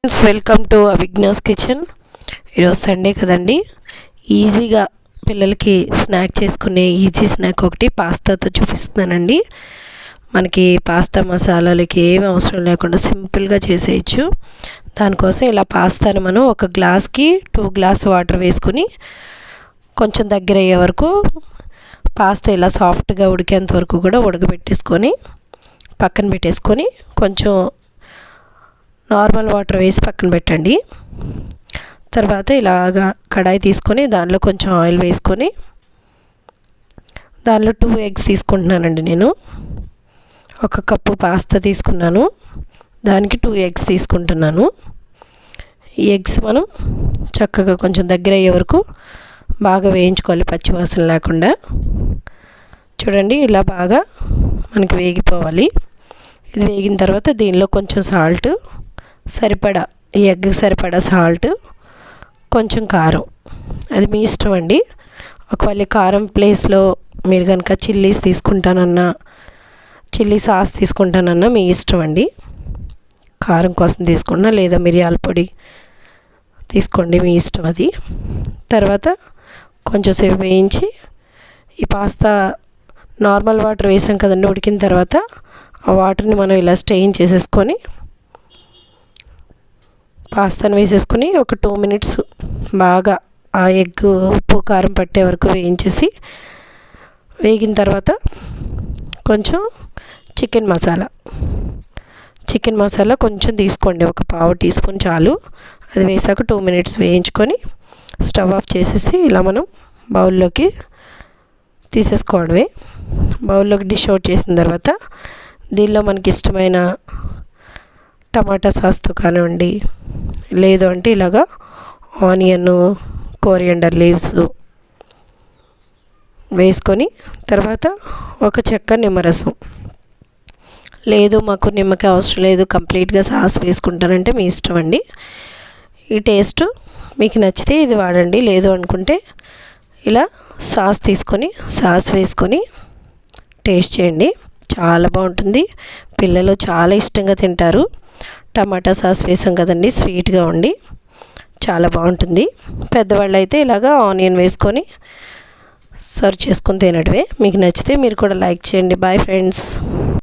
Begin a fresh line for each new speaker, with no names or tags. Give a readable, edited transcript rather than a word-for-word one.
Welcome to Abhignya's kitchen. ఈరోజు Sunday కదండి, ఈజీగా పిల్లలకి స్నాక్ చేసుకునే ఈజీ స్నాక్ ఒకటి పాస్తాతో చూపిస్తున్నానండి. మనకి పాస్తా మసాలాలకి ఏమి అవసరం లేకుండా సింపుల్గా చేసేయచ్చు. దానికోసం ఇలా పాస్తాను మనం ఒక గ్లాస్కి 2 గ్లాస్ వాటర్ వేసుకుని కొంచెం దగ్గర అయ్యే వరకు పాస్తా ఇలా సాఫ్ట్గా ఉడికేంత వరకు కూడా ఉడకబెట్టేసుకొని పక్కన పెట్టేసుకొని కొంచెం నార్మల్ వాటర్ వేసి పక్కన పెట్టండి. తర్వాత ఇలాగా కడాయి తీసుకొని దానిలో కొంచెం ఆయిల్ వేసుకొని దానిలో 2 ఎగ్స్ తీసుకుంటున్నానండి. నేను 1 కప్పు పాస్తా తీసుకున్నాను, దానికి 2 ఎగ్స్ తీసుకుంటున్నాను. ఈ ఎగ్స్ మనం చక్కగా కొంచెం దగ్గర అయ్యే వరకు బాగా వేయించుకోవాలి, పచ్చివాసన లేకుండా. చూడండి, ఇలా బాగా మనకి వేగిపోవాలి. ఇది వేగిన తర్వాత దీనిలో కొంచెం సాల్ట్ సరిపడా, ఈ ఎగ్ సరిపడా సాల్ట్, కొంచెం కారం, అది మీ ఇష్టం అండి. ఒకవేళ కారం ప్లేస్లో మీరు కనుక చిల్లీస్ తీసుకుంటానన్నా, చిల్లీ సాస్ తీసుకుంటానన్నా మీ ఇష్టం అండి. కారం కోసం తీసుకున్నా లేదా మిరియాల పొడి తీసుకోండి, మీ ఇష్టం అది. తర్వాత కొంచెం సేపు వేయించి ఈ పాస్తా నార్మల్ వాటర్ వేసాం కదండి, ఉడికిన తర్వాత ఆ వాటర్ని మనం ఇలా స్టెయిన్ చేసేసుకొని పాస్తాను వేసేసుకుని ఒక 2 మినిట్స్ బాగా ఆ ఎగ్ ఉప్పు కారం పట్టే వరకు వేయించేసి, వేగిన తర్వాత కొంచెం చికెన్ మసాలా కొంచెం తీసుకోండి, ఒక 1/2 టీ స్పూన్ చాలు. అది వేసాక 2 మినిట్స్ వేయించుకొని స్టవ్ ఆఫ్ చేసేసి ఇలా మనం బౌల్లోకి తీసేసుకోవడమే. బౌల్లోకి డిష్ అవుట్ చేసిన తర్వాత దీనిలో మనకి ఇష్టమైన టమాటా సాస్తో కానివ్వండి, లేదు అంటే ఇలాగా ఆనియన్, కోరియండర్ లీవ్స్ వేసుకొని, తర్వాత ఒక చెక్క నిమ్మరసం, లేదు మాకు నిమ్మకాయ అవసరం లేదు కంప్లీట్గా సాస్ వేసుకుంటానంటే మీ ఇష్టం అండి. ఈ టేస్ట్ మీకు నచ్చితే ఇది వాడండి, లేదు అనుకుంటే ఇలా సాస్ తీసుకొని సాస్ వేసుకొని టేస్ట్ చేయండి. చాలా బాగుంటుంది, పిల్లలు చాలా ఇష్టంగా తింటారు. టమాటా సాస్ వేసాం కదండి, స్వీట్గా ఉండి చాలా బాగుంటుంది. పెద్దవాళ్ళు అయితే ఇలాగా ఆనియన్ వేసుకొని సర్వ్ చేసుకొని తినడమే. మీకు నచ్చితే మీరు కూడా లైక్ చేయండి. Bye friends.